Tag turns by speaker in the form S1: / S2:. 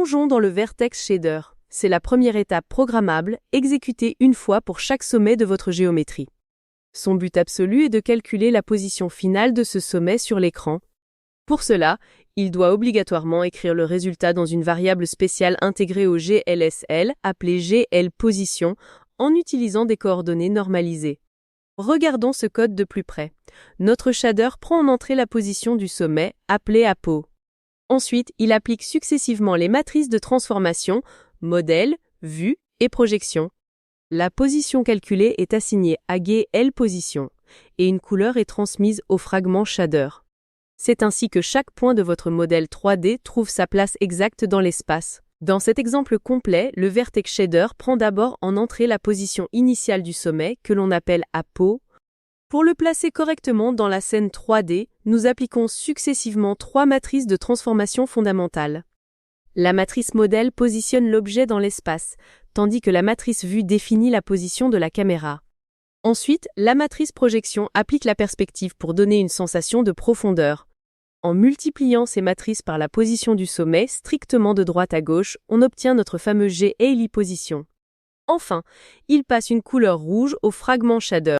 S1: Plongeons dans le Vertex Shader. C'est la première étape programmable, exécutée une fois pour chaque sommet de votre géométrie. Son but absolu est de calculer la position finale de ce sommet sur l'écran. Pour cela, il doit obligatoirement écrire le résultat dans une variable spéciale intégrée au GLSL, appelée GLPosition, en utilisant des coordonnées normalisées. Regardons ce code de plus près. Notre shader prend en entrée la position du sommet, appelée APO. Ensuite, il applique successivement les matrices de transformation, modèle, vue et projection. La position calculée est assignée à GLPosition et une couleur est transmise au fragment shader. C'est ainsi que chaque point de votre modèle 3D trouve sa place exacte dans l'espace. Dans cet exemple complet, le Vertex Shader prend d'abord en entrée la position initiale du sommet, que l'on appelle APO. Pour le placer correctement dans la scène 3D, nous appliquons successivement 3 matrices de transformation fondamentales. La matrice modèle positionne l'objet dans l'espace, tandis que la matrice vue définit la position de la caméra. Ensuite, la matrice projection applique la perspective pour donner une sensation de profondeur. En multipliant ces matrices par la position du sommet, strictement de droite à gauche, on obtient notre fameux GLPosition. Enfin, il passe une couleur rouge au fragment shader.